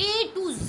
A to Z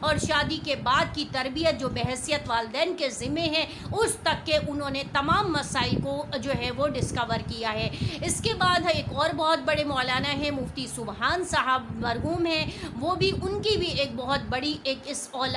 اور شادی کے بعد کی تربیت جو بحیثیت والدین کے ذمے ہیں اس تک کے انہوں نے تمام مسائل کو جو ہے وہ ڈسکور کیا ہے۔ اس کے بعد ایک اور بہت بڑے مولانا ہیں مفتی سبحان صاحب مرحوم ہیں، وہ بھی ان کی بھی ایک بہت بڑی ایک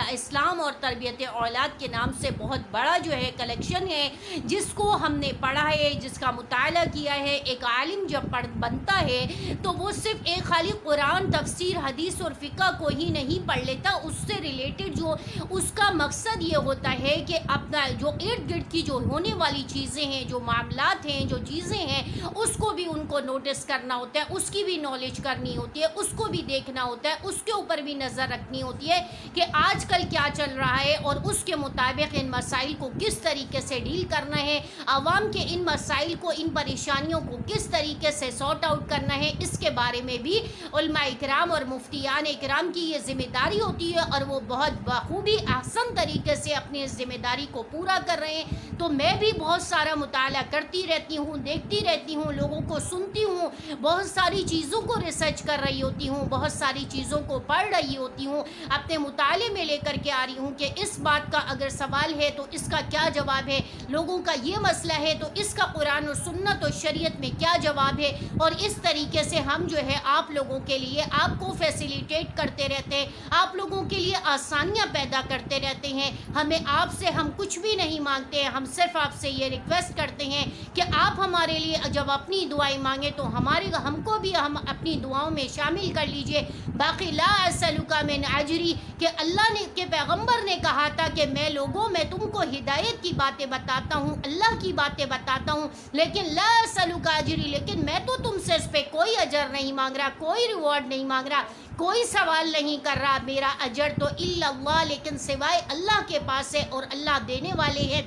اسلام اور تربیت اولاد کے نام سے بہت بڑا جو ہے کلیکشن ہے، جس کو ہم نے پڑھا ہے، جس کا مطالعہ کیا ہے۔ ایک عالم جب بنتا ہے تو وہ صرف ایک خالی قرآن، تفسیر، حدیث اور فقہ کو ہی نہیں پڑھ لیتا، اس سے ریلیٹڈ جو اس کا مقصد یہ ہوتا ہے کہ اپنا جو ارد گرد کی جو ہونے والی چیزیں ہیں، جو معاملات ہیں، جو چیزیں ہیں، اس کو بھی ان کو نوٹس کرنا ہوتا ہے، اس کی بھی نالج کرنی ہوتی ہے، اس کو بھی دیکھنا ہوتا ہے، اس کے اوپر بھی نظر رکھنی ہوتی ہے کہ آج کل کیا چل رہا ہے اور اس کے مطابق ان مسائل کو کس طریقے سے ڈیل کرنا ہے، عوام کے ان مسائل کو، ان پریشانیوں کو کس طریقے سے سارٹ آؤٹ کرنا ہے، اس کے بارے میں بھی علماء اکرام اور مفتیان اکرام کی یہ ذمہ داری ہوتی ہے، اور وہ بہت بخوبی احسن طریقے سے اپنی اس ذمہ داری کو پورا کر رہے ہیں۔ تو میں بھی بہت سارا مطالعہ کرتی رہتی ہوں، دیکھتی رہتی ہوں، لوگوں کو سنتی ہوں، بہت ساری چیزوں کو ریسرچ کر رہی ہوتی ہوں، بہت ساری چیزوں کو پڑھ رہی ہوتی ہوں، اپنے مطالعے میں لے کر کے آ رہی ہوں کہ اس بات کا اگر سوال ہے تو اس کا کیا جواب ہے، لوگوں کا یہ مسئلہ ہے تو اس کا قرآن و سنت و شریعت میں کیا جواب ہے، اور اس طریقے سے ہم جو ہے آپ لوگوں کے لیے آپ کو فیسیلیٹیٹ کرتے رہتے ہیں، آپ لوگوں کے لیے آسانیاں پیدا کرتے رہتے ہیں۔ ہمیں آپ سے ہم کچھ بھی نہیں مانگتے ہیں، ہم صرف آپ سے یہ ریکویسٹ کرتے ہیں کہ آپ ہمارے لیے جب اپنی دعائیں مانگیں تو ہم کو بھی ہم اپنی دعاؤں میں شامل کر لیجئے۔ باقی لا اسألک من اجری، کہ اللہ نے کے پیغمبر نے کہا تھا کہ میں تم کو ہدایت کی باتیں بتاتا ہوں، اللہ کی باتیں بتاتا ہوں، لیکن لا اسألک اجری، لیکن میں تو تم سے اس پہ کوئی اجر نہیں مانگ رہا، کوئی ریوارڈ نہیں مانگ رہا، کوئی سوال نہیں کر رہا، میرا اجر تو الا اللہ، لیکن سوائے اللہ کے پاس ہے، اور اللہ دینے والے ہیں۔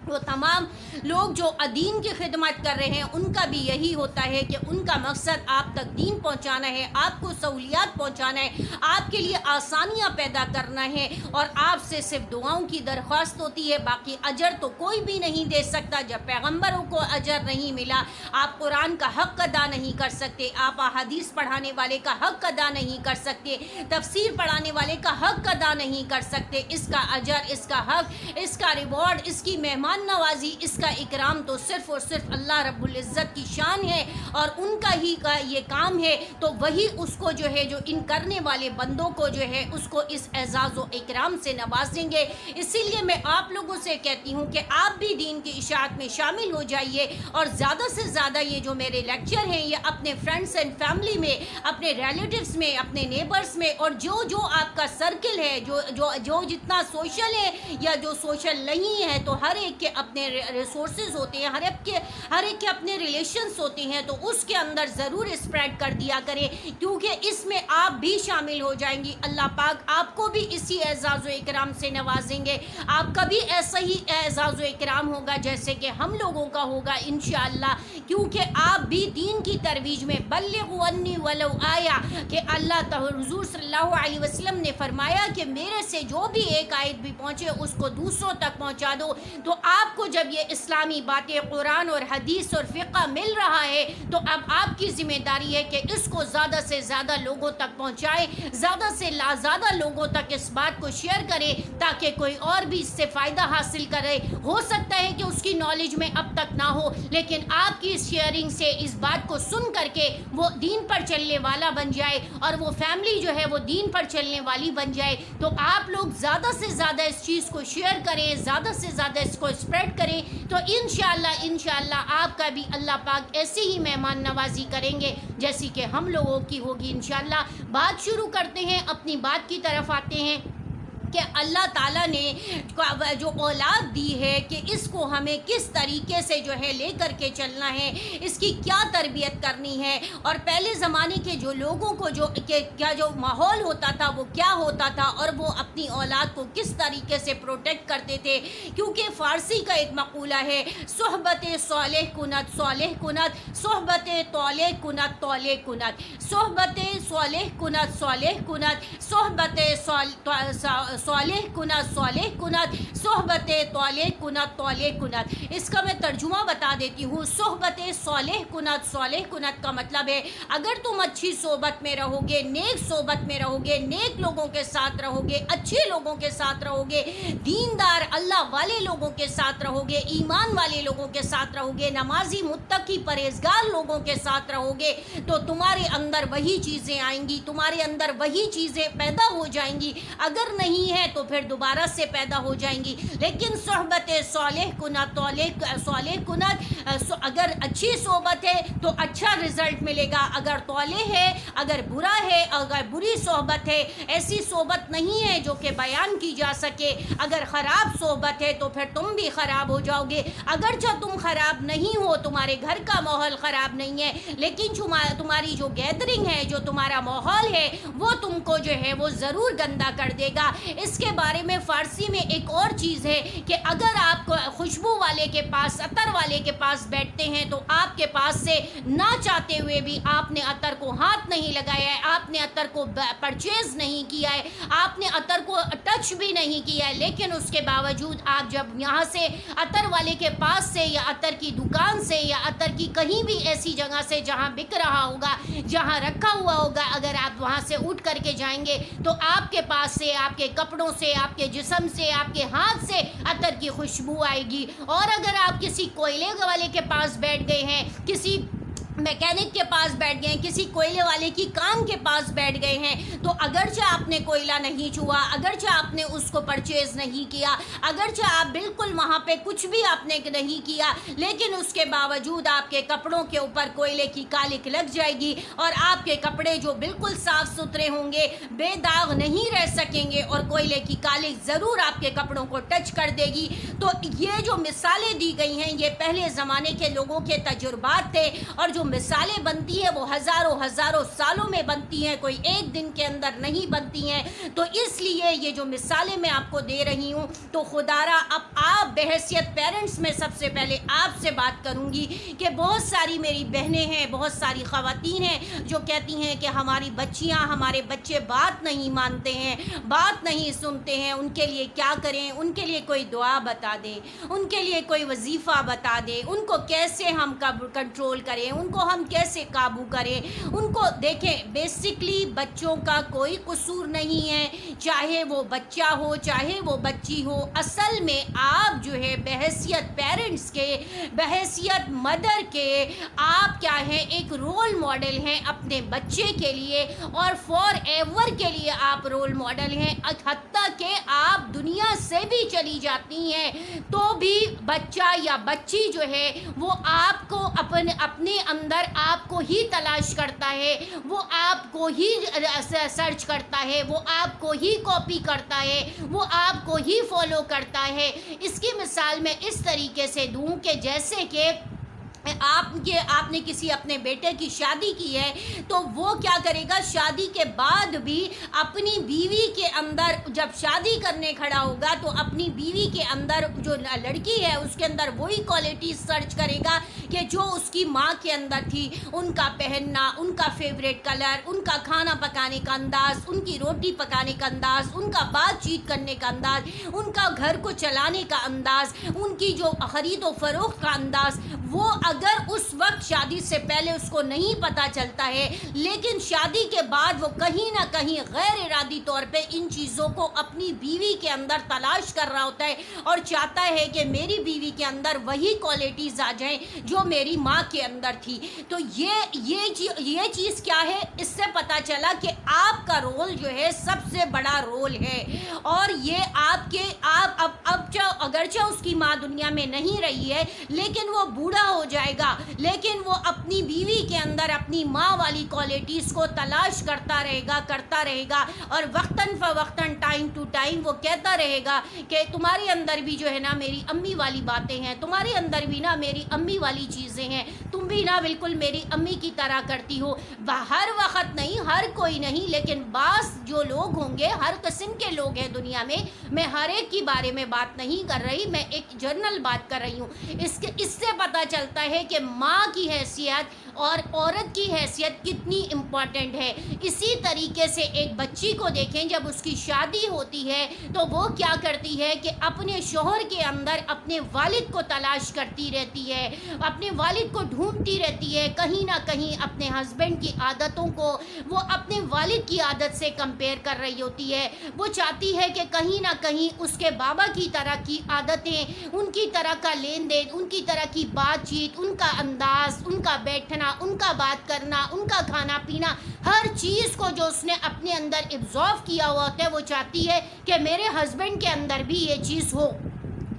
وہ تمام لوگ جو دین کی خدمت کر رہے ہیں ان کا بھی یہی ہوتا ہے کہ ان کا مقصد آپ تک دین پہنچانا ہے، آپ کو سہولیات پہنچانا ہے، آپ کے لیے آسانیاں پیدا کرنا ہے، اور آپ سے صرف دعاؤں کی درخواست ہوتی ہے۔ باقی اجر تو کوئی بھی نہیں دے سکتا۔ جب پیغمبروں کو اجر نہیں ملا، آپ قرآن کا حق ادا نہیں کر سکتے، آپ احادیث پڑھانے والے کا حق ادا نہیں کر سکتے، تفسیر پڑھانے والے کا حق ادا نہیں کر سکتے، اس کا اجر، اس کا حق، اس کا ریوارڈ، اس کی مہمان نوازی، اس کا اکرام تو صرف اور صرف اللہ رب العزت کی شان ہے، اور ان کا ہی کا یہ کام ہے، تو وہی اس کو جو ہے جو ان کرنے والے بندوں کو جو ہے اس کو اس اعزاز و اکرام سے نوازیں گے۔ اسی لیے میں آپ لوگوں سے کہتی ہوں کہ آپ بھی دین کی اشاعت میں شامل ہو جائیے، اور زیادہ سے زیادہ یہ جو میرے لیکچر ہیں یہ اپنے فرینڈس اینڈ فیملی میں، اپنے ریلیٹیوز میں، اپنے نیبرز میں، اور جو آپ کا سرکل ہے، جو جتنا سوشل ہے یا جو سوشل نہیں ہے، تو ہر ایک کے اپنے ریسورسز ہوتے ہیں، ہر ایک کے اپنے ریلیشنز ہوتے ہیں، تو اس کے اندر ضرور اسپریڈ کر دیا کریں، کیونکہ اس میں آپ بھی شامل ہو جائیں گی۔ اللہ پاک آپ کو بھی اسی اعزاز و اکرام سے نوازیں گے، آپ کا بھی ایسا ہی اعزاز و اکرام ہوگا جیسے کہ ہم لوگوں کا ہوگا انشاءاللہ، کیونکہ آپ بھی دین کی ترویج میں بلغوا انی ولو آیا، کہ اللہ تعالی حضور صلی اللہ علیہ وسلم نے فرمایا کہ میرے سے جو بھی ایک آیت بھی پہنچے اس کو دوسروں تک پہنچا دو۔ تو آپ کو جب یہ اسلامی باتیں قرآن اور حدیث اور فقہ مل رہا ہے تو اب آپ کی ذمہ داری ہے کہ اس کو زیادہ سے زیادہ لوگوں تک پہنچائیں، زیادہ سے زیادہ لوگوں تک اس بات کو شیئر کریں، تاکہ کوئی اور بھی اس سے فائدہ حاصل کرے۔ ہو سکتا ہے کہ اس کی نالج میں اب تک نہ ہو، لیکن آپ کی اس شیئرنگ سے اس بات کو سن کر کے وہ دین پر چلنے والا بن جائے، اور وہ فیملی جو ہے وہ دین پر چلنے والی بن جائے۔ تو آپ لوگ زیادہ سے زیادہ اس چیز کو شیئر کریں، زیادہ سے زیادہ اس کو اسپریڈ کریں، تو انشاءاللہ آپ کا بھی اللہ پاک ایسی ہی مہمان نوازی کریں گے جیسی کہ ہم لوگوں کی ہوگی انشاءاللہ۔ بات شروع کرتے ہیں، اپنی بات کی طرف آتے ہیں کہ اللہ تعالیٰ نے جو اولاد دی ہے کہ اس کو ہمیں کس طریقے سے جو ہے لے کر کے چلنا ہے، اس کی کیا تربیت کرنی ہے، اور پہلے زمانے کے جو لوگوں کو کیا جو ماحول ہوتا تھا وہ کیا ہوتا تھا، اور وہ اپنی اولاد کو کس طریقے سے پروٹیکٹ کرتے تھے۔ کیونکہ فارسی کا ایک مقولہ ہے، صحبت صالح کنت صالح کنت، صحبت طالح کنت طالح کنت، صحبت صالح کنت صالح کنت، صحبت صالح کنت صحبت طالح کنت. اس کا میں ترجمہ بتا دیتی ہوں. صحبت صالح کنت کا مطلب ہے اگر تم اچھی صحبت میں رہو گے، نیک صحبت میں رہو گے، نیک لوگوں کے ساتھ رہو گے، اچھے لوگوں کے ساتھ رہو گے، دیندار اللہ والے لوگوں کے ساتھ رہو گے، ایمان والے لوگوں کے ساتھ رہو گے، نمازی متقی پرہیزگار لوگوں کے ساتھ رہو گے، تو تمہارے اندر وہی چیزیں آئیں گی، تمہارے اندر وہی چیزیں پیدا ہو جائیں گی. اگر نہیں ہے تو پھر دوبارہ سے پیدا ہو جائیں گی. لیکن صحبت صالح کنت اگر اچھی صحبت ہے تو اچھا رزلٹ ملے گا. اگر طالح ہے، اگر برا ہے، اگر بری صحبت ہے، ایسی صحبت نہیں ہے جو کہ بیان کی جا سکے. اگر خراب صحبت ہے تو پھر تم بھی خراب ہو جاؤ گے. اگرچہ تم خراب نہیں ہو، تمہارے گھر کا ماحول خراب نہیں ہے، لیکن تمہاری جو گیدرنگ ہے، جو تمہارا ماحول ہے، وہ تم کو جو ہے وہ ضرور گندا کر دے گا. اس کے بارے میں فارسی میں ایک اور چیز ہے کہ اگر آپ خوشبو والے کے پاس، عطر والے کے پاس بیٹھتے ہیں تو آپ کے پاس سے نہ چاہتے ہوئے بھی آپ نے عطر کو ہاتھ نہیں لگایا ہے، آپ نے عطر کو پرچیز نہیں کیا ہے، آپ نے عطر کو ٹچ بھی نہیں کیا ہے، لیکن اس کے باوجود آپ جب یہاں سے عطر والے کے پاس سے یا عطر کی دکان سے یا عطر کی کہیں بھی ایسی جگہ سے جہاں بک رہا ہوگا، جہاں رکھا ہوا ہوگا، اگر آپ وہاں سے اٹھ کر کے جائیں گے تو آپ کے پاس سے، آپ کے کپڑوں سے، آپ کے جسم سے، آپ کے ہاتھ سے عطر کی خوشبو آئے گی. اور اگر آپ کسی کوئلے والے کے پاس بیٹھ گئے ہیں، کسی میکینک کے پاس بیٹھ گئے ہیں، کسی کوئلے والے کی کام کے پاس بیٹھ گئے ہیں، تو اگرچہ آپ نے کوئلہ نہیں چھوا، اگرچہ آپ نے اس کو پرچیز نہیں کیا، اگرچہ آپ بالکل وہاں پہ کچھ بھی آپ نے نہیں کیا، لیکن اس کے باوجود آپ کے کپڑوں کے اوپر کوئلے کی کالک لگ جائے گی اور آپ کے کپڑے جو بالکل صاف ستھرے ہوں گے، بے داغ نہیں رہ سکیں گے اور کوئلے کی کالک ضرور آپ کے کپڑوں کو ٹچ کر دے گی. تو یہ جو مثالیں دی گئی ہیں یہ پہلے زمانے کے لوگوں کے تجربات تھے، اور جو مثالیں بنتی ہیں وہ ہزاروں سالوں میں بنتی ہیں، کوئی ایک دن کے اندر نہیں بنتی ہیں. تو اس لیے یہ جو مثالیں میں آپ کو دے رہی ہوں تو خدارا اب آپ بحیثیت پیرنٹس میں سب سے پہلے آپ سے بات کروں گی کہ بہت ساری میری بہنیں ہیں، بہت ساری خواتین ہیں جو کہتی ہیں کہ ہماری بچیاں، ہمارے بچے بات نہیں مانتے ہیں، بات نہیں سنتے ہیں، ان کے لیے کیا کریں؟ ان کے لیے کوئی دعا بتا دیں، ان کے لیے کوئی وظیفہ بتا دیں، ان کو کیسے ہم کنٹرول کریں، ان کو ہم کیسے قابو کریں. ان کو دیکھیں، بیسکلی بچوں کا کوئی قصور نہیں ہے، چاہے وہ بچہ ہو چاہے وہ بچی ہو. اصل میں آپ جو ہے بحیثیت پیرنٹس کے، بحیثیت مدر کے، آپ کیا ہیں؟ ایک رول ماڈل ہیں اپنے بچے کے لیے، اور فار ایور کے لیے آپ رول ماڈل ہیں. حتیٰ کہ آپ دنیا سے بھی چلی جاتی ہیں تو بھی بچہ یا بچی جو ہے وہ آپ کو اپنے اندر آپ کو ہی تلاش کرتا ہے، وہ آپ کو ہی سرچ کرتا ہے، وہ آپ کو ہی کاپی کرتا ہے، وہ آپ کو ہی فالو کرتا ہے. اس کی مثال میں اس طریقے سے دوں کہ جیسے کہ آپ نے کسی اپنے بیٹے کی شادی کی ہے تو وہ کیا کرے گا؟ شادی کے بعد بھی اپنی بیوی کے اندر، جب شادی کرنے کھڑا ہوگا تو اپنی بیوی کے اندر جو لڑکی ہے اس کے اندر وہی کوالٹیز سرچ کرے گا کہ جو اس کی ماں کے اندر تھی. ان کا پہننا، ان کا فیوریٹ کلر، ان کا کھانا پکانے کا انداز، ان کی روٹی پکانے کا انداز، ان کا بات چیت کرنے کا انداز، ان کا گھر کو چلانے کا انداز، ان کی جو خرید و فروخت کا انداز. وہ اگر اس وقت شادی سے پہلے اس کو نہیں پتہ چلتا ہے، لیکن شادی کے بعد وہ کہیں نہ کہیں غیر ارادی طور پہ ان چیزوں کو اپنی بیوی کے اندر تلاش کر رہا ہوتا ہے اور چاہتا ہے کہ میری بیوی کے اندر وہی کوالٹیز آ جائیں جو میری ماں کے اندر تھی. تو یہ چیز کیا ہے؟ اس سے پتہ چلا کہ آپ کا رول جو ہے سب سے بڑا رول ہے، اور یہ آپ اگرچہ اس کی ماں دنیا میں نہیں رہی ہے لیکن وہ بوڑھا ہو جائے گا، لیکن وہ اپنی بیوی کے اندر اپنی ماں والی کوالٹیز کو تلاش کرتا رہے گا اور وقتاً فوقتاً ٹائم ٹو ٹائم وہ کہتا رہے گا کہ تمہارے اندر بھی جو ہے نا میری امی والی باتیں ہیں، تمہارے اندر بھی نا میری امی والی چیزیں ہیں، تم بھی پینا بالکل میری امی کی طرح کرتی ہو. ہر وقت نہیں، ہر کوئی نہیں، لیکن بعض جو لوگ ہوں گے، ہر قسم کے لوگ ہیں دنیا میں ہر ایک کی بارے میں بات نہیں کر رہی، میں ایک جنرل بات کر رہی ہوں. اس سے پتہ چلتا ہے کہ ماں کی حیثیت اور عورت کی حیثیت کتنی امپورٹنٹ ہے. اسی طریقے سے ایک بچی کو دیکھیں، جب اس کی شادی ہوتی ہے تو وہ کیا کرتی ہے کہ اپنے شوہر کے اندر اپنے والد کو تلاش کرتی رہتی ہے، اپنے والد کو ڈھونڈتی رہتی ہے، کہیں نہ کہیں اپنے ہسبینڈ کی عادتوں کو وہ اپنے والد کی عادت سے کمپیئر کر رہی ہوتی ہے. وہ چاہتی ہے کہ کہیں نہ کہیں اس کے بابا کی طرح کی عادتیں، ان کی طرح کا لین دین، ان کی طرح کی بات چیت، ان کا انداز، ان کا بیٹھنا، ان کا بات کرنا، ان کا کھانا پینا، ہر چیز کو جو اس نے اپنے اندر ابزارو کیا ہوا ہوتا ہے، وہ چاہتی ہے کہ میرے ہسبینڈ کے اندر بھی یہ چیز ہو.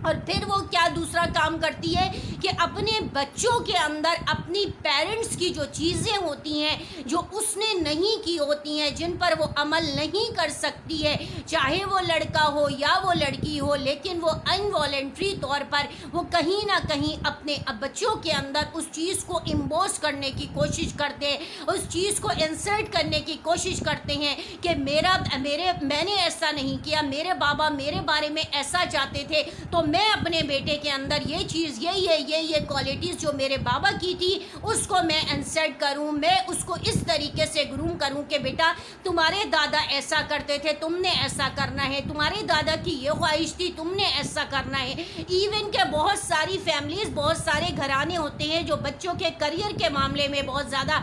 اور پھر وہ کیا دوسرا کام کرتی ہے کہ اپنے بچوں کے اندر اپنی پیرنٹس کی جو چیزیں ہوتی ہیں، جو اس نے نہیں کی ہوتی ہیں، جن پر وہ عمل نہیں کر سکتی ہے، چاہے وہ لڑکا ہو یا وہ لڑکی ہو، لیکن وہ انوالنٹری طور پر وہ کہیں نہ کہیں اپنے بچوں کے اندر اس چیز کو امبوس کرنے کی کوشش کرتے ہیں، اس چیز کو انسرٹ کرنے کی کوشش کرتے ہیں کہ میں نے ایسا نہیں کیا، میرے بابا میرے بارے میں ایسا چاہتے تھے، تو میں اپنے بیٹے کے اندر یہ چیز، یہ کوالٹیز جو میرے بابا کی تھی، اس کو میں انسرٹ کروں، میں اس کو اس طریقے سے گروم کروں کہ بیٹا تمہارے دادا ایسا کرتے تھے، تم نے ایسا کرنا ہے، تمہارے دادا کی یہ خواہش تھی، تم نے ایسا کرنا ہے. ایون کہ بہت ساری فیملیز، بہت سارے گھرانے ہوتے ہیں جو بچوں کے کریئر کے معاملے میں بہت زیادہ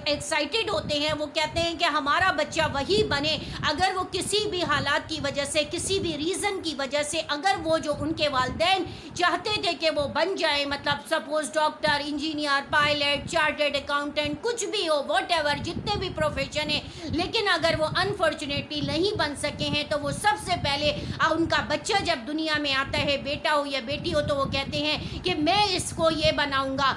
ایکسائٹیڈ ہوتے ہیں. وہ کہتے ہیں کہ ہمارا بچہ وہی بنے، اگر وہ کسی بھی حالات کی وجہ سے، کسی بھی ریزن کی وجہ سے، اگر وہ جو ان کے والدین چاہتے تھے کہ وہ بن جائے، مطلب suppose doctor, engineer, pilot, chartered accountant, کچھ بھی ہو، واٹ ایور، جتنے بھی پروفیشن ہیں، لیکن اگر وہ انفارچونیٹلی نہیں بن سکے ہیں تو وہ سب سے پہلے ان کا بچہ جب دنیا میں آتا ہے، بیٹا ہو یا بیٹی ہو، تو وہ کہتے ہیں کہ میں اس کو یہ بناؤں گا.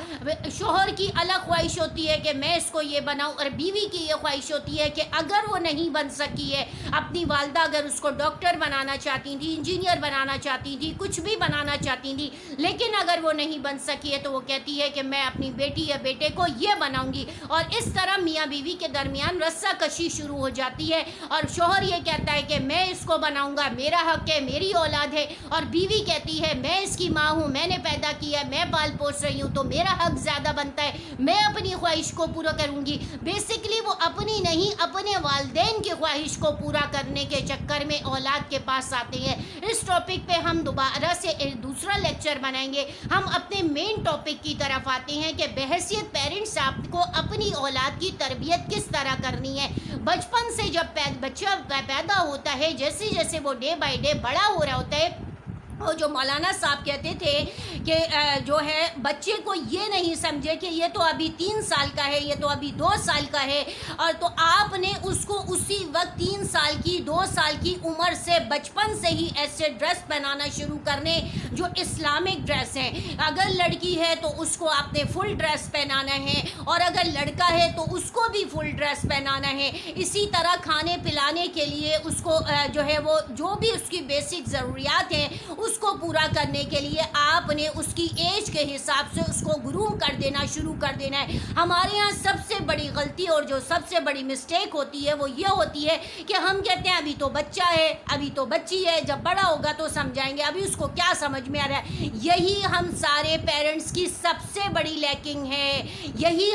شوہر کی الگ خواہش ہوتی ہے کہ میں اس کو یہ بناؤں، اور بیوی کی یہ خواہش ہوتی ہے کہ اگر وہ نہیں بن سکی ہے، اپنی والدہ اگر اس کو ڈاکٹر بنانا چاہتی تھی، انجینئر بنانا چاہتی تھی، کچھ بھی بنانا چاہتی تھی، لیکن اگر وہ نہیں بن سکی ہے تو وہ کہتی ہے کہ میں اپنی بیٹی یا بیٹے کو یہ بناؤں گی. اور اس طرح میاں بیوی کے درمیان رسہ کشی شروع ہو جاتی ہے، اور شوہر یہ کہتا ہے کہ میں اس کو بناؤں گا، میرا حق ہے، میری اولاد ہے، اور بیوی کہتی ہے میں اس کی ماں ہوں، میں نے پیدا کیا ہے، میں پال پوس رہی ہوں، تو میرا حق زیادہ بنتا ہے، میں اپنی خواہش کو پورا کروں گی. بیسیکلی وہ اپنی نہیں، اپنے والدین کی خواہش کو پورا کرنے کے چکر میں اولاد کے پاس آتے ہیں. اس ٹاپک پہ ہم دوبارہ سے دوسرا لیکچر بنائیں گے. ہم اپنے مین ٹاپک کی طرف آتے ہیں کہ بحیثیت پیرنٹس آپ کو اپنی اولاد کی تربیت کس طرح کرنی ہے. بچپن سے جب بچہ پیدا ہوتا ہے، جیسے جیسے وہ ڈے بائی ڈے بڑا ہو رہا ہوتا ہے، وہ جو مولانا صاحب کہتے تھے کہ جو ہے بچے کو یہ نہیں سمجھے کہ یہ تو ابھی 3 سال کا ہے، یہ تو ابھی 2 سال کا ہے، اور تو آپ نے اس کو اسی وقت 3 سال کی 2 سال کی عمر سے بچپن سے ہی ایسے ڈریس پہنانا شروع کرنے جو اسلامک ڈریس ہیں. اگر لڑکی ہے تو اس کو آپ نے فل ڈریس پہنانا ہے، اور اگر لڑکا ہے تو اس کو بھی فل ڈریس پہنانا ہے. اسی طرح کھانے پلانے کے لیے اس کو جو ہے وہ جو بھی اس کی بیسک ضروریات ہیں اس کو پورا کرنے کے لیے آپ نے اس کی ایج کے حساب سے اس کو گروم کر دینا شروع کر دینا ہے. ہمارے ہاں سب سے بڑی غلطی اور جو سب سے بڑی مسٹیک ہوتی ہے وہ یہ ہوتی ہے کہ ہم کہتے ہیں ابھی تو بچہ ہے، ابھی تو بچی ہے، جب بڑا ہوگا تو سمجھائیں گے، ابھی اس کو کیا سمجھ میں آ رہا ہے. یہی ہم سارے پیرنٹس کی سب سے بڑی لیکنگ ہے، یہی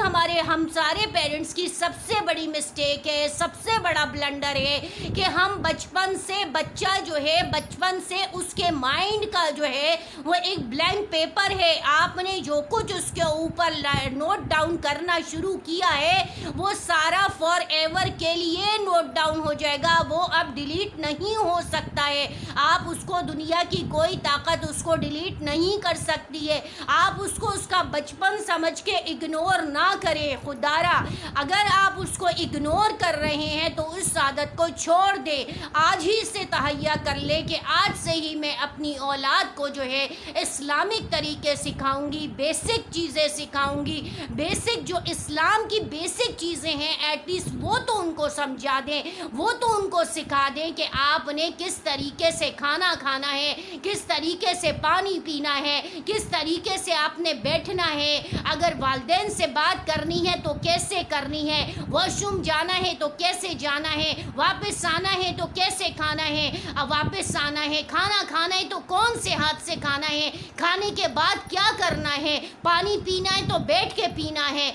ہم سارے پیرنٹس کی سب سے بڑی مسٹیک ہے، سب سے بڑا بلنڈر ہے کہ ہم بچپن سے بچہ جو ہے، بچپن سے اس کے مائنڈ کا جو ہے وہ ایک بلینک پیپر ہے. آپ نے جو کچھ اس کے اوپر نوٹ ڈاؤن کرنا شروع کیا ہے وہ سارا فار ایور کے لیے نوٹ ڈاؤن ہو جائے گا، وہ اب ڈیلیٹ نہیں ہو سکتا ہے. آپ اس کو، دنیا کی کوئی طاقت اس کو ڈیلیٹ نہیں کر سکتی ہے. آپ اس کو اس کا بچپن سمجھ کے اگنور نہ کریں. خدارا اگر آپ اس کو اگنور کر رہے ہیں تو اس عادت کو چھوڑ دیں. آج ہی سے تہیا کر لے کہ آج سے ہی میں اپنی اپنی اولاد کو جو ہے اسلامک طریقے سکھاؤں گی، بیسک چیزیں سکھاؤں گی، بیسک جو اسلام کی بیسک چیزیں ہیں ایٹ لیسٹ وہ تو ان کو سمجھا دیں، وہ تو ان کو سکھا دیں کہ آپ نے کس طریقے سے کھانا کھانا ہے، کس طریقے سے پانی پینا ہے، کس طریقے سے آپ نے بیٹھنا ہے، اگر والدین سے بات کرنی ہے تو کیسے کرنی ہے، واش روم جانا ہے تو کیسے جانا ہے، واپس آنا ہے تو کیسے کھانا ہے، واپس آنا ہے، کھانا کھانا ہے تو کون سے ہاتھ سے کھانا ہے، کھانے کے بعد کیا کرنا ہے، پانی پینا ہے تو بیٹھ کے پینا ہے،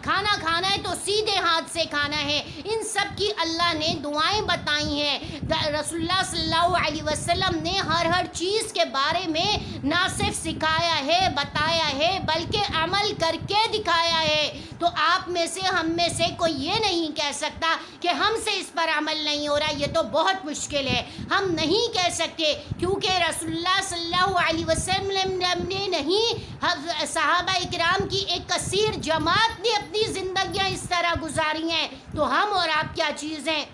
کھانا کھانا ہے تو سیدھے ہاتھ سے کھانا ہے، ان سب کی اللہ نے دعائیں بتائی ہیں۔ رسول اللہ صلی اللہ علیہ وسلم نے ہر چیز کے بارے میں نہ صرف سکھایا ہے، بتایا ہے، بلکہ عمل کر کے دکھایا ہے۔ تو آپ میں سے ہم میں سے کوئی یہ نہیں کہہ سکتا کہ ہم سے اس پر عمل نہیں ہو رہا، یہ تو بہت مشکل ہے، ہم نہیں کہہ سکتے، کیونکہ رسول اللہ صلی اللہ علیہ وسلم نے نہیں، صحابہ اکرام کی ایک کثیر جماعت نے اپنی زندگیاں اس طرح گزاری ہیں، تو ہم اور آپ کیا چیز ہیں؟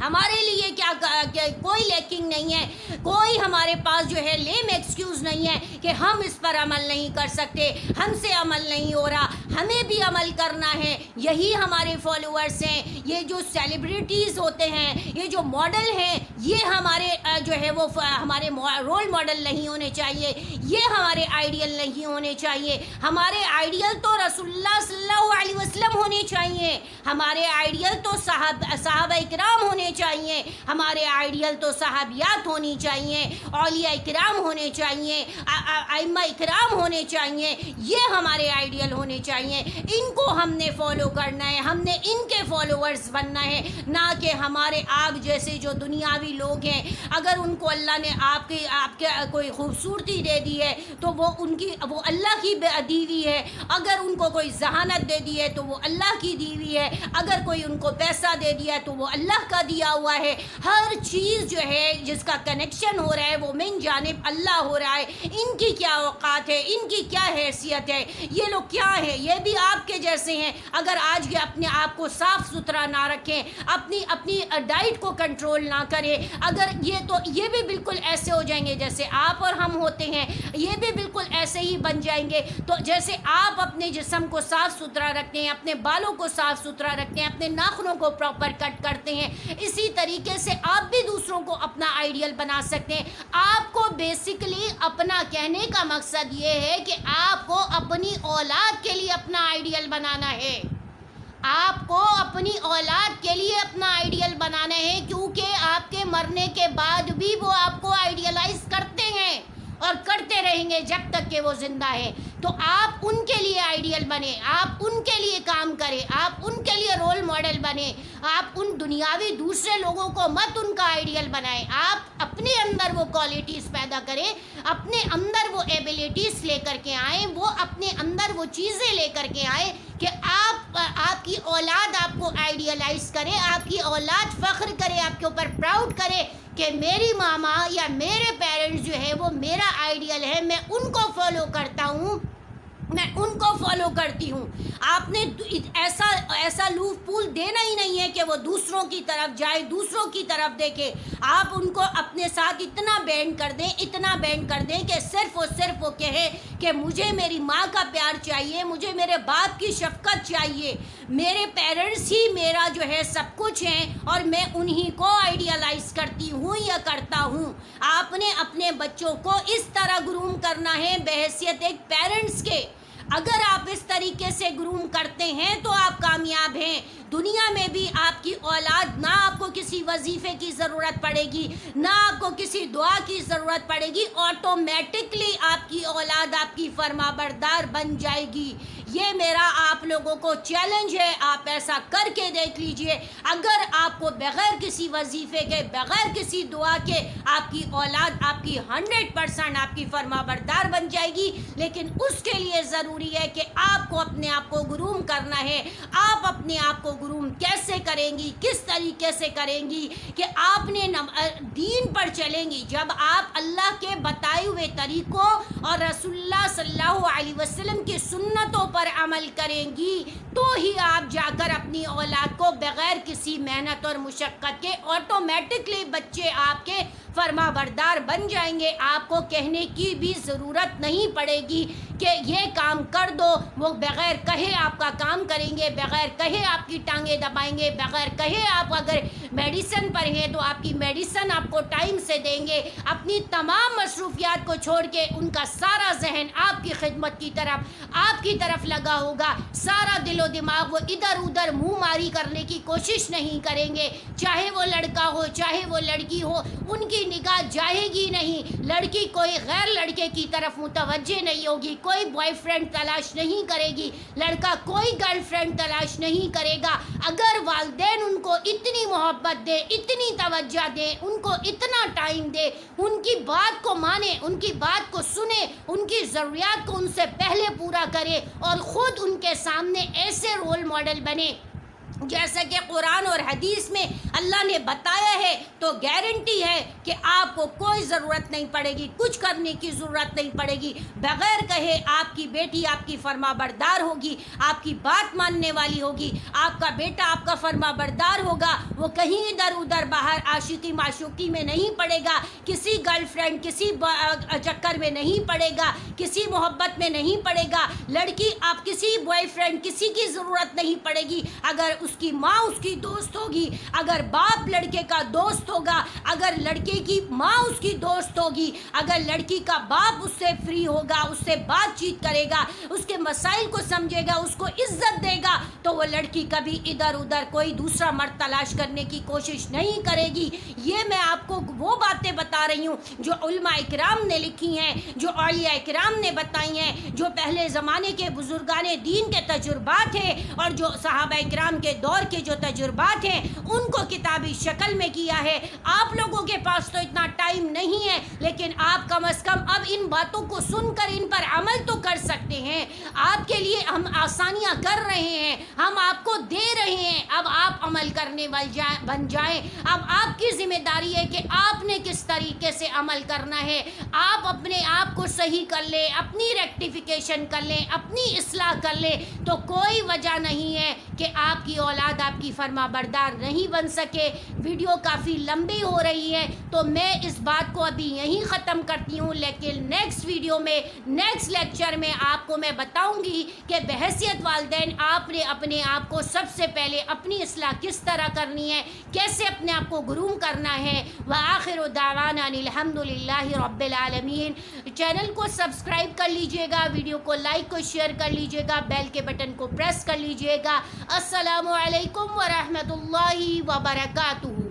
ہمارے لیے کیا کوئی لیکنگ نہیں ہے، کوئی ہمارے پاس جو ہے لیم ایکسکیوز نہیں ہے کہ ہم اس پر عمل نہیں کر سکتے، ہم سے عمل نہیں ہو رہا، ہمیں بھی عمل کرنا ہے۔ یہی ہمارے فالوورز ہیں، یہ جو سیلیبریٹیز ہوتے ہیں، یہ جو ماڈل ہیں، یہ ہمارے جو ہے وہ ہمارے رول ماڈل نہیں ہونے چاہیے، یہ ہمارے آئیڈیل نہیں ہونے چاہیے۔ ہمارے آئیڈیل تو رسول اللہ صلی اللہ علیہ وسلم ہونے چاہیے، ہمارے آئیڈیل تو صحابہ اکرام ہونے چاہیے، ہمارے آئیڈیل تو صحابیات ہونی چاہیے، اولیاء اکرام ہونے چاہیے، ائمہ اکرام ہونے چاہیے، یہ ہمارے آئیڈیل ہونے چاہیے، ان کو ہم نے فالو کرنا ہے، ہم نے ان کے فالوورز بننا ہے، نہ کہ ہمارے آپ جیسے جو دنیاوی لوگ ہیں۔ اگر ان کو اللہ نے آپ کے کوئی خوبصورتی دے دی ہے تو وہ اللہ کی دی ہوئی ہے، اگر ان کو کوئی ذہانت دے دی ہے تو وہ اللہ کی دی ہوئی ہے، اگر کوئی ان کو پیسہ دے دیا ہے تو وہ اللہ کا دیا ہوا ہے۔ ہر چیز جو ہے جس کا کنیکشن ہو رہا ہے وہ من جانب اللہ ہو رہا ہے۔ ان کی کیا اوقات ہے، ان کی کیا حیثیت ہے، یہ لوگ کیا ہے، یہ بھی آپ کے جیسے ہیں۔ اگر آج یہ اپنے آپ کو صاف ستھرا نہ رکھیں، اپنی ڈائٹ کو کنٹرول نہ کریں، اگر یہ بھی بالکل ایسے ہو جائیں گے جیسے آپ اور ہم ہوتے ہیں، یہ بھی بالکل ایسے ہی بن جائیں گے۔ تو جیسے آپ اپنے جسم کو صاف ستھرا رکھتے ہیں، اپنے بالوں کو صاف ستھرا رکھتے ہیں، اپنے ناخنوں کو پراپر کٹ کرتے ہیں، اسی طریقے سے آپ بھی دوسروں کو اپنا آئیڈیل بنا سکتے ہیں۔ آپ کو بیسیکلی اپنا کہنے کا مقصد یہ ہے کہ آپ کو اپنی اولاد کے لیے اپنا آئیڈیل بنانا ہے، آپ کو اپنی اولاد کے لیے اپنا آئیڈیل بنانا ہے، کیونکہ آپ کے مرنے کے بعد بھی وہ آپ کو آئیڈیلائز کرتے ہیں اور کرتے رہیں گے جب تک کہ وہ زندہ ہے۔ تو آپ ان کے لیے آئیڈیل بنے، آپ ان کے لیے کام کریں، آپ ان کے لیے رول ماڈل بنے، آپ ان دنیاوی دوسرے لوگوں کو مت ان کا آئیڈیل بنائیں، آپ اپنے اندر وہ کوالٹیز پیدا کریں، اپنے اندر وہ ایبیلٹیز لے کر کے آئیں، وہ اپنے اندر وہ چیزیں لے کر کے آئیں کہ آپ کی اولاد آپ کو آئیڈیلائز کرے، آپ کی اولاد فخر کرے، آپ کے اوپر پراؤڈ کرے کہ میری ماما یا میرے پیرنٹس جو ہے وہ میرا آئیڈیل ہے، میں ان کو فالو کرتا ہوں، میں ان کو فالو کرتی ہوں۔ آپ نے ایسا لوف پول دینا ہی نہیں ہے کہ وہ دوسروں کی طرف جائے، دوسروں کی طرف دیکھے۔ آپ ان کو اپنے ساتھ اتنا بینڈ کر دیں، اتنا بینڈ کر دیں کہ صرف وہ کہے کہ مجھے میری ماں کا پیار چاہیے، مجھے میرے باپ کی شفقت چاہیے، میرے پیرنٹس ہی میرا جو ہے سب کچھ ہیں اور میں انہی کو آئیڈیلائز کرتی ہوں یا کرتا ہوں۔ آپ نے اپنے بچوں کو اس طرح گروم کرنا ہے بحیثیت ایک پیرنٹس کے۔ اگر آپ اس طریقے سے گروم کرتے ہیں تو آپ کامیاب ہیں۔ دنیا میں بھی آپ کی اولاد نہ آپ کو کسی وظیفے کی ضرورت پڑے گی، نہ آپ کو کسی دعا کی ضرورت پڑے گی، آٹومیٹکلی آپ کی اولاد آپ کی فرما بردار بن جائے گی۔ یہ میرا آپ لوگوں کو چیلنج ہے، آپ ایسا کر کے دیکھ لیجئے۔ اگر آپ کو بغیر کسی وظیفے کے، بغیر کسی دعا کے آپ کی اولاد آپ کی 100% آپ کی فرما بردار بن جائے گی، لیکن اس کے لیے ضروری ہے کہ آپ کو اپنے آپ کو گروم کرنا ہے۔ آپ اپنے آپ کو گروم کیسے کریں گی، کس طریقے سے کریں گی کہ آپ نے دین پر چلیں گی۔ جب آپ اللہ کے بتائے ہوئے طریقوں اور رسول اللہ صلی اللہ علیہ وسلم کی سنتوں پر عمل کریں گی تو ہی آپ جا کر اپنی اولاد کو بغیر کسی محنت اور مشقت کے آٹومیٹکلی بچے آپ کے فرما بردار بن جائیں گے. آپ کو کہنے کی بھی ضرورت نہیں پڑے گی کہ یہ کام کر دو. وہ بغیر کہے آپ کا کام کریں گے, بغیر کہے آپ کی ٹانگیں دبائیں گے, بغیر کہے آپ اگر میڈیسن پر ہیں تو آپ کی میڈیسن آپ کو ٹائم سے دیں گے. اپنی تمام مصروفیات کو چھوڑ کے ان کا سارا ذہن آپ کی خدمت کی طرف لگا ہوگا. سارا دل و دماغ وہ ادھر ادھر منہ ماری کرنے کی کوشش نہیں کریں گے. چاہے وہ لڑکا ہو چاہے وہ لڑکی ہو, ان کی نگاہ جائے گی نہیں. لڑکی کوئی غیر لڑکے کی طرف متوجہ نہیں ہوگی, کوئی بوائے فرینڈ تلاش نہیں کرے گی, لڑکا کوئی گرل فرینڈ تلاش نہیں کرے گا. اگر والدین ان کو اتنی محبت دے, اتنی توجہ دے, ان کو اتنا ٹائم دے, ان کی بات کو مانے, ان کی بات کو سنے, ان کی ضروریات کو ان سے پہلے پورا کرے اور خود ان کے سامنے ایسے رول ماڈل بنے جیسا کہ قرآن اور حدیث میں اللہ نے بتایا ہے, تو گارنٹی ہے کہ آپ کو کوئی ضرورت نہیں پڑے گی, کچھ کرنے کی ضرورت نہیں پڑے گی. بغیر کہے آپ کی بیٹی آپ کی فرما بردار ہوگی, آپ کی بات ماننے والی ہوگی. آپ کا بیٹا آپ کا فرما بردار ہوگا, وہ کہیں ادھر ادھر باہر عاشقی معشوقی میں نہیں پڑے گا, کسی گرل فرینڈ کسی چکر میں نہیں پڑے گا, کسی محبت میں نہیں پڑے گا. لڑکی آپ کسی بوائے فرینڈ کسی کی ضرورت نہیں پڑے گی. اگر اس کی ماں اس کی دوست ہوگی, اگر باپ لڑکے کا دوست ہوگا, اگر لڑکے کی ماں اس کی دوست ہوگی, اگر لڑکی کا باپ اس سے فری ہوگا, اس سے بات چیت کرے گا, اس کے مسائل کو سمجھے گا, اس کو عزت دے گا, تو وہ لڑکی کبھی ادھر ادھر کوئی دوسرا مرد تلاش کرنے کی کوشش نہیں کرے گی. یہ میں آپ کو وہ باتیں بتا رہی ہوں جو علماء اکرام نے لکھی ہیں, جو اولیاء اکرام نے بتائی ہیں, جو پہلے زمانے کے بزرگان دین کے تجربات ہیں اور جو صحابہ اکرام کے دور کے جو تجربات ہیں ان کو کتابی شکل میں کیا ہے. آپ لوگوں کے پاس تو اتنا ٹائم نہیں ہے, لیکن آپ کم از کم اب ان باتوں کو سن کر ان پر عمل تو کر سکتے ہیں. آپ کے لیے ہم آسانیاں کر رہے ہیں, ہم آپ کو دے رہے ہیں, اب آپ عمل کرنے والے بن جائیں. اب آپ کی ذمہ داری ہے کہ آپ نے کس طریقے سے عمل کرنا ہے. آپ اپنے آپ کو صحیح کر لیں, اپنی ریکٹیفیکیشن کر لیں, اپنی اصلاح کر لیں, تو کوئی وجہ نہیں ہے کہ آپ کی اولاد آپ کی فرما بردار نہیں بن سکے. ویڈیو کافی لمبی ہو رہی ہے تو میں اس بات کو ابھی یہیں ختم کرتی ہوں, لیکن نیکسٹ ویڈیو میں نیکسٹ لیکچر میں آپ کو میں بتاؤں گی کہ بحیثیت والدین آپ نے اپنے آپ کو سب سے پہلے اپنی اصلاح کس طرح کرنی ہے, کیسے اپنے آپ کو گروم کرنا ہے. وآخر دعوانا الحمدللہ رب العالمین. چینل کو سبسکرائب کر لیجئے گا, ویڈیو کو لائک کو شیئر کر لیجئے گا, بیل کے بٹن کو پریس کر لیجئے گا. السلام علیکم ورحمۃ اللہ وبرکاتہ.